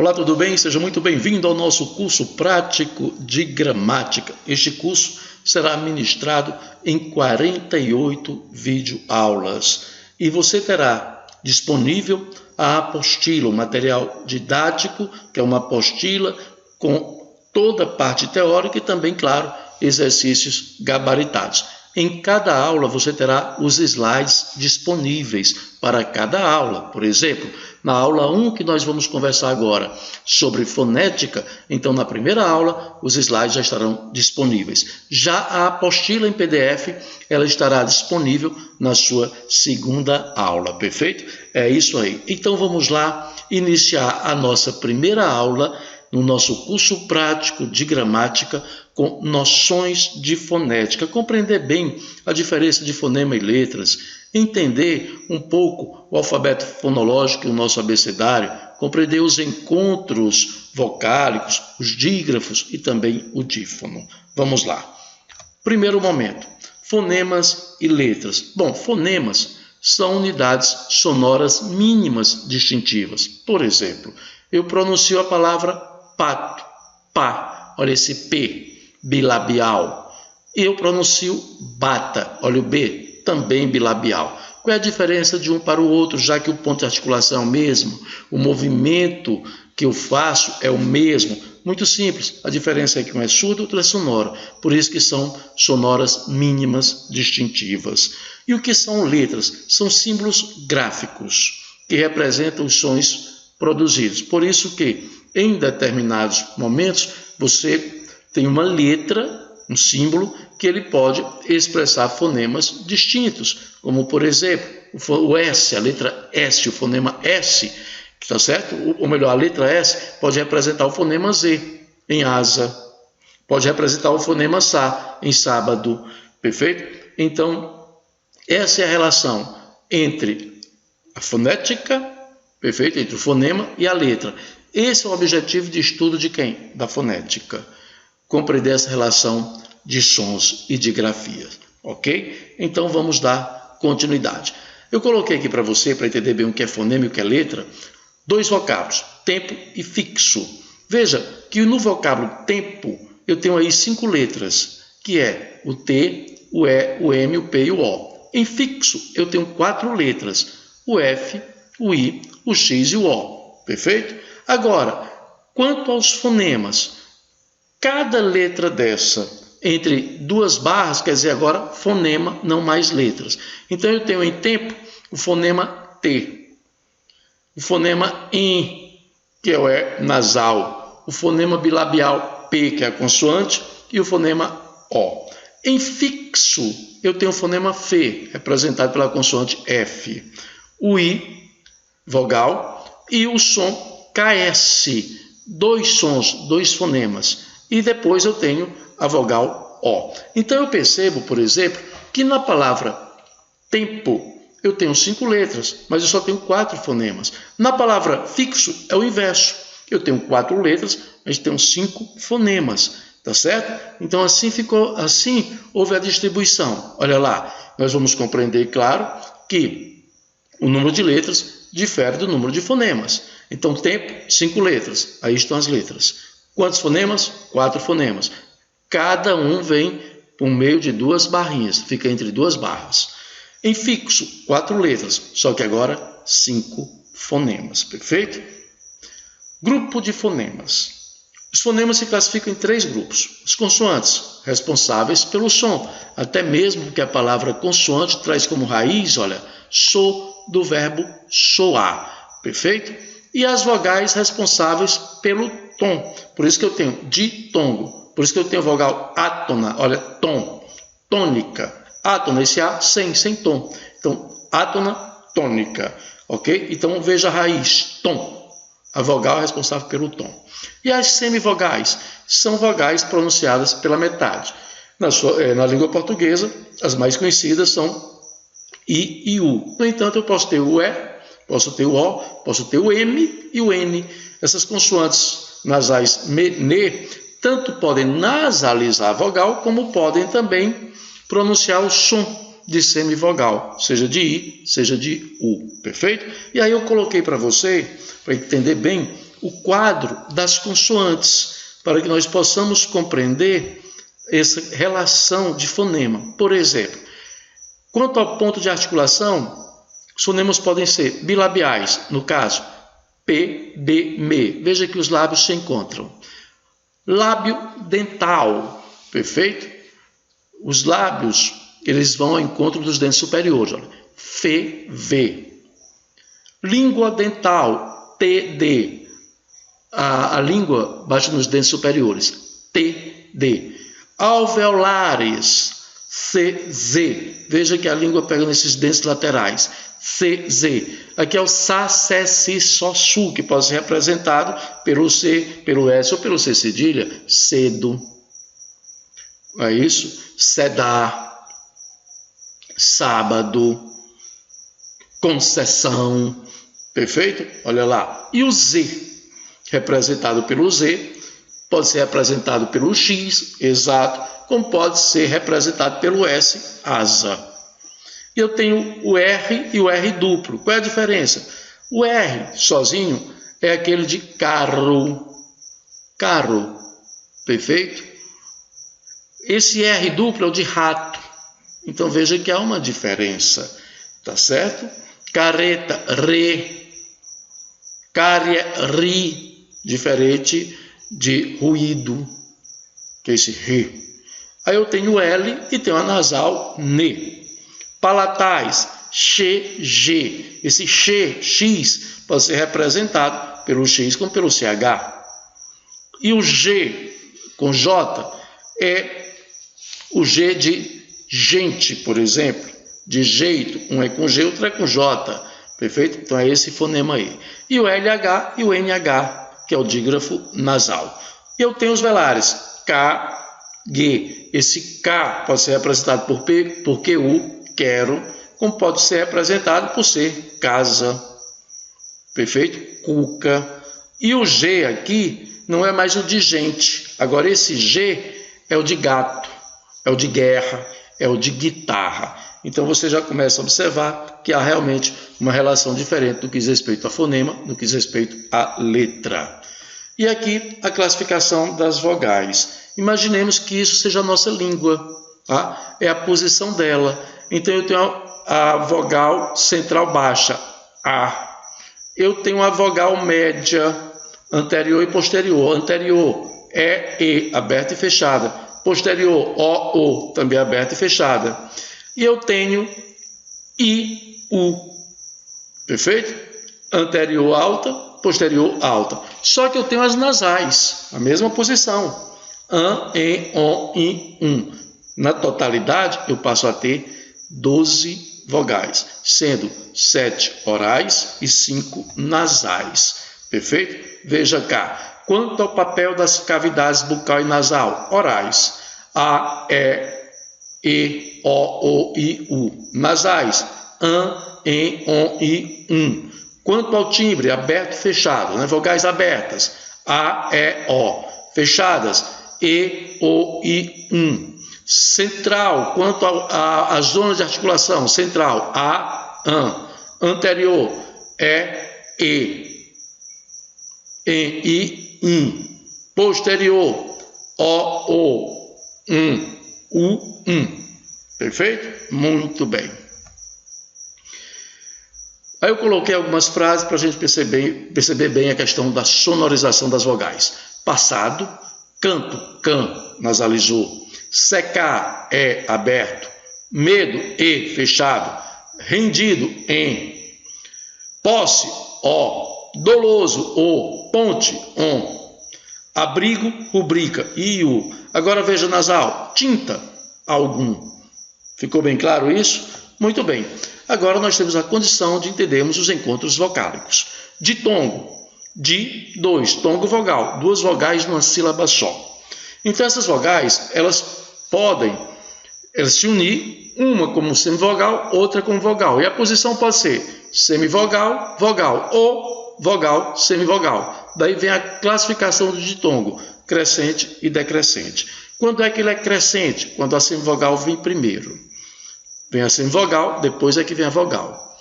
Olá, tudo bem? Seja muito bem-vindo ao nosso curso prático de gramática. Este curso será ministrado em 48 videoaulas e você terá disponível a apostila, o material didático, que é uma apostila com toda a parte teórica e também, claro, exercícios gabaritados. Em cada aula você terá os slides disponíveis para cada aula. Por exemplo, na aula 1 que nós vamos conversar agora sobre fonética, então na primeira aula os slides já estarão disponíveis. Já a apostila em PDF, ela estará disponível na sua segunda aula, perfeito? É isso aí. Então vamos lá iniciar a nossa primeira aula no nosso curso prático de gramática com noções de fonética, compreender bem a diferença de fonema e letras, entender um pouco o alfabeto fonológico e o nosso abecedário, compreender os encontros vocálicos, os dígrafos e também o dífono. Vamos lá. Primeiro momento, fonemas e letras. Bom, fonemas são unidades sonoras mínimas distintivas. Por exemplo, eu pronuncio a palavra pato, pá, olha esse P, bilabial. Eu pronuncio bata, olha o B, também bilabial. Qual é a diferença de um para o outro, já que o ponto de articulação é o mesmo, o movimento que eu faço é o mesmo? Muito simples, a diferença é que um é surdo e outro é sonoro, por isso que são sonoras mínimas distintivas. E o que são letras? São símbolos gráficos que representam os sons produzidos. Por isso que em determinados momentos você tem uma letra, um símbolo, que ele pode expressar fonemas distintos, como por exemplo o S, a letra S, o fonema S, tá certo? Ou melhor, a letra S pode representar o fonema Z em asa, pode representar o fonema Sá em sábado, perfeito? Então, essa é a relação entre a fonética, perfeito? Entre o fonema e a letra. Esse é o objetivo de estudo de quem? Da fonética. Compreender essa relação de sons e de grafias, ok? Então vamos dar continuidade. Eu coloquei aqui para você, para entender bem o que é fonema e o que é letra, dois vocábulos, tempo e fixo. Veja que no vocábulo tempo eu tenho aí 5 letras, que é o T, o E, o M, o P e o O. Em fixo eu tenho 4 letras, o F, o I, o X e o O, perfeito? Agora, quanto aos fonemas, cada letra dessa entre 2 barras, quer dizer agora fonema, não mais letras. Então eu tenho em tempo o fonema T, o fonema I, que é o E nasal, o fonema bilabial P, que é a consoante, e o fonema O. Em fixo eu tenho o fonema F, representado pela consoante F, o I, vogal, e o som KS, 2 sons, 2 fonemas. E depois eu tenho a vogal O. Então eu percebo, por exemplo, que na palavra tempo eu tenho 5 letras, mas eu só tenho 4 fonemas. Na palavra fixo é o inverso. Eu tenho 4 letras, mas tenho 5 fonemas, tá certo? Então assim houve a distribuição. Olha lá, nós vamos compreender, claro, que o número de letras difere do número de fonemas. Então tempo, 5 letras, aí estão as letras. Quantos fonemas? 4 fonemas. Cada um vem por meio de 2 barrinhas, fica entre 2 barras. Em fixo, 4 letras, só que agora 5 fonemas, perfeito? Grupo de fonemas. Os fonemas se classificam em 3 grupos. Os consoantes, responsáveis pelo som, até mesmo que a palavra consoante traz como raiz, olha, so do verbo soar, perfeito? E as vogais responsáveis pelo tom. Por isso que eu tenho ditongo. Por isso que eu tenho a vogal átona. Olha, tom, tônica. Átona, esse A sem tom. Então, átona, tônica. Ok? Então, veja a raiz, tom. A vogal é responsável pelo tom. E as semivogais são vogais pronunciadas pela metade. Na língua portuguesa, as mais conhecidas são I e U. No entanto, eu posso ter o E, posso ter o O, posso ter o M e o N. Essas consoantes nasais ne, tanto podem nasalizar a vogal, como podem também pronunciar o som de semivogal, seja de I, seja de U, perfeito? E aí eu coloquei para você, para entender bem, o quadro das consoantes, para que nós possamos compreender essa relação de fonema. Por exemplo, quanto ao ponto de articulação, os fonemas podem ser bilabiais, no caso, P, B, M. Veja que os lábios se encontram. Lábio dental, perfeito? Os lábios, eles vão ao encontro dos dentes superiores. Olha. F, V. Língua dental, T, D. A língua bate nos dentes superiores. T, D. Alveolares, C, Z. Veja que a língua pega nesses dentes laterais. C, Z. Aqui é o Sa, Se, Si, Só, Su, que pode ser representado pelo C, pelo S ou pelo C cedilha. Cedo. É isso? Sedar. Sábado. Concessão. Perfeito? Olha lá. E o Z, representado pelo Z, pode ser representado pelo X, exato, como pode ser representado pelo S, asa. E eu tenho o R e o R duplo. Qual é a diferença? O R sozinho é aquele de carro. Carro. Perfeito? Esse R duplo é o de rato. Então veja que há uma diferença. Tá certo? Careta, re. Cária, ri. Diferente de ruído, que é esse re. Aí eu tenho o L e tenho a nasal ne. Palatais, X, G. Esse X, X, pode ser representado pelo X como pelo CH. E o G com J é o G de gente, por exemplo. De jeito, um é com G, outro é com J. Perfeito? Então é esse fonema aí. E o LH e o NH, que é o dígrafo nasal. E eu tenho os velares, K, G. Esse K pode ser representado por P, por QU, quero, como pode ser representado por ser casa. Perfeito? Cuca. E o G aqui não é mais o de gente. Agora esse G é o de gato, é o de guerra, é o de guitarra. Então você já começa a observar que há realmente uma relação diferente no que diz respeito a fonema, no que diz respeito à letra. E aqui a classificação das vogais. Imaginemos que isso seja a nossa língua, tá? É a posição dela. Então eu tenho a vogal central baixa, A. Eu tenho a vogal média, anterior e posterior. Anterior, E, aberta e fechada. Posterior, O, também aberta e fechada. E eu tenho I, U. Perfeito? Anterior alta, posterior alta. Só que eu tenho as nasais, a mesma posição. An, en, on, in, Na totalidade, eu passo a ter 12 vogais, sendo 7 orais e 5 nasais. Perfeito? Veja cá. Quanto ao papel das cavidades bucal e nasal? Orais. A, E, O, I, U. Nasais. An, en, on, i, Quanto ao timbre, aberto e fechado, né? Vogais abertas. A, E, O. Fechadas. E, O, I, Central, quanto às zonas de articulação, central, A, AN. Anterior, E, I, IN. Posterior, O, U, Perfeito? Muito bem. Aí eu coloquei algumas frases para a gente perceber bem a questão da sonorização das vogais. Passado, canto, can, nasalizou. Secar, aberto. Medo, fechado. Rendido, em. Posse, O. Doloso, O. Ponte, on. Abrigo, rubrica, iu. Agora veja nasal. Tinta, algum. Ficou bem claro isso? Muito bem. Agora nós temos a condição de entendermos os encontros vocálicos. Ditongo, di, 2, tongo vogal, 2 vogais numa sílaba só. Então essas vogais, elas podem se unir, uma como semivogal, outra como vogal. E a posição pode ser semivogal, vogal ou vogal, semivogal. Daí vem a classificação do ditongo, crescente e decrescente. Quando é que ele é crescente? Quando a semivogal vem primeiro. Vem a semivogal, depois é que vem a vogal.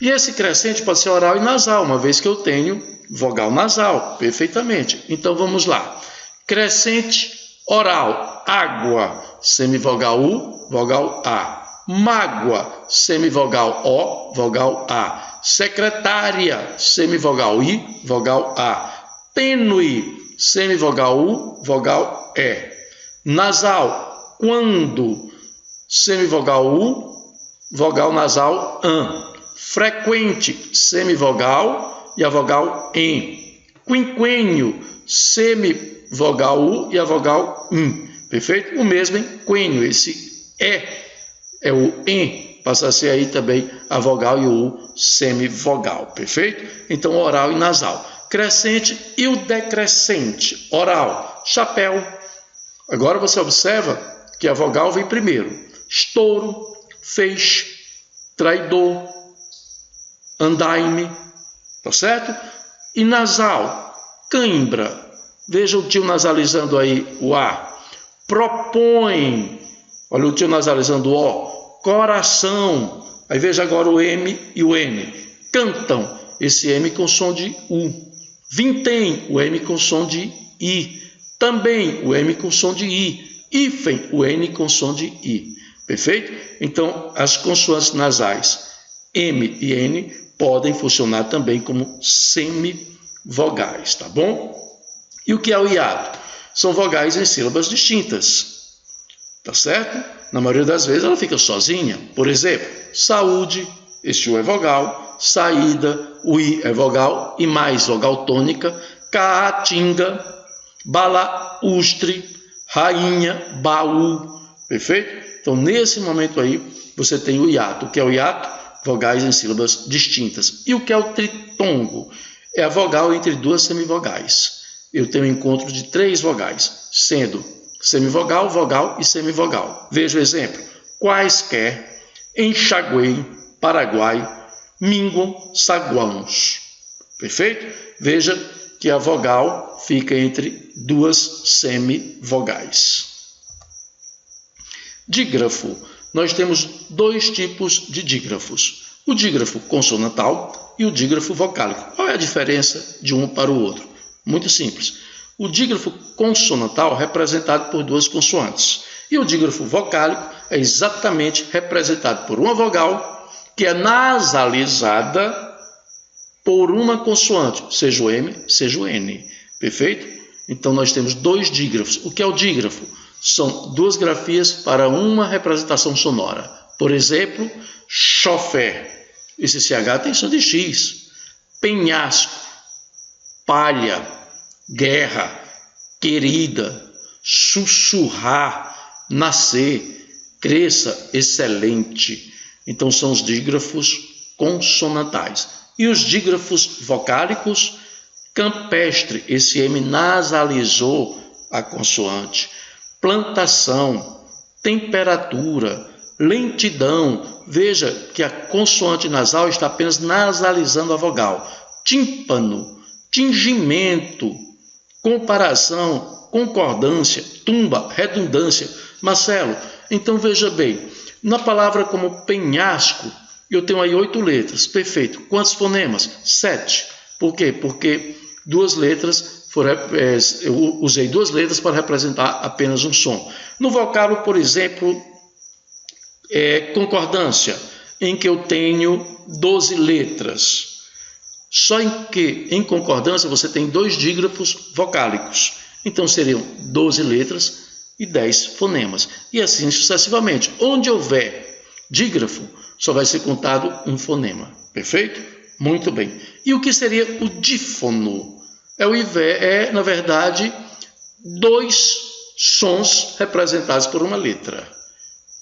E esse crescente pode ser oral e nasal, uma vez que eu tenho vogal nasal, perfeitamente. Então vamos lá. Crescente oral, água, semivogal U, vogal A. Mágoa, semivogal O, vogal A. Secretária, semivogal I, vogal A. Tênue, semivogal U, vogal E. Nasal, quando, semivogal U, vogal nasal AN. Frequente, semivogal e a vogal EN. Quinquênio, semivogal U e a vogal IN. Perfeito? O mesmo em quênio, esse E é o EN, passa a ser aí também a vogal e o U semivogal. Perfeito? Então, oral e nasal. Crescente e o decrescente. Oral, chapéu. Agora você observa que a vogal vem primeiro. Estouro, feixe, traidor, andaime, tá certo? E nasal, cãibra. Veja o tio nasalizando aí o A. Propõe, olha o tio nasalizando o O. Coração, aí veja agora o M e o N. Cantam, esse M com som de U. Vintém, o M com som de I. Também, o M com som de I. Hífen, o N com som de I. Perfeito? Então, as consoantes nasais M e N podem funcionar também como semivogais, tá bom? E o que é o hiato? São vogais em sílabas distintas, tá certo? Na maioria das vezes ela fica sozinha. Por exemplo, saúde, este U é vogal, saída, o I é vogal e mais vogal tônica, caatinga, balaústre, rainha, baú, perfeito? Então, nesse momento aí, você tem o hiato. O que é o hiato? Vogais em sílabas distintas. E o que é o tritongo? É a vogal entre duas semivogais. Eu tenho um encontro de 3 vogais, sendo semivogal, vogal e semivogal. Veja o exemplo. Quaisquer, enxaguei, Paraguai, minguam, saguãos. Perfeito? Veja que a vogal fica entre 2 semivogais. Dígrafo. Nós temos 2 tipos de dígrafos. O dígrafo consonantal e o dígrafo vocálico. Qual é a diferença de um para o outro? Muito simples. O dígrafo consonantal é representado por 2 consoantes. E o dígrafo vocálico é exatamente representado por uma vogal que é nasalizada por uma consoante, seja o M, seja o N. Perfeito? Então nós temos 2 dígrafos. O que é o dígrafo? São 2 grafias para uma representação sonora. Por exemplo, chofé. Esse CH tem som de X. Penhasco, palha, guerra, querida, sussurrar, nascer, cresça, excelente. Então são os dígrafos consonantais. E os dígrafos vocálicos, campestre, esse M nasalizou a consoante. Plantação, temperatura, lentidão. Veja que a consoante nasal está apenas nasalizando a vogal. Tímpano, tingimento, comparação, concordância, tumba, redundância. Marcelo, então veja bem, na palavra como penhasco, eu tenho aí 8 letras, perfeito. Quantos fonemas? 7. Por quê? Porque 2 letras eu usei 2 letras para representar apenas um som. No vocábulo, por exemplo, concordância, em que eu tenho 12 letras. Só em concordância você tem 2 dígrafos vocálicos. Então seriam 12 letras e 10 fonemas. E assim sucessivamente. Onde houver dígrafo, só vai ser contado um fonema. Perfeito? Muito bem. E o que seria o dífono? Na verdade, 2 sons representados por uma letra.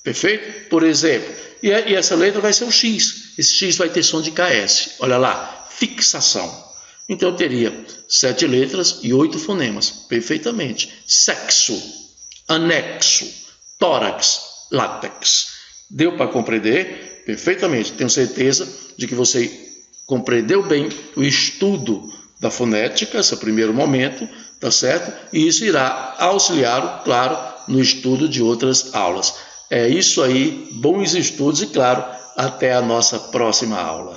Perfeito? Por exemplo, e essa letra vai ser o X. Esse X vai ter som de KS. Olha lá, fixação. Então eu teria 7 letras e 8 fonemas. Perfeitamente. Sexo, anexo, tórax, látex. Deu para compreender? Perfeitamente. Tenho certeza de que você compreendeu bem o estudo da fonética, esse primeiro momento, tá certo? E isso irá auxiliar, claro, no estudo de outras aulas. É isso aí, bons estudos e, claro, até a nossa próxima aula.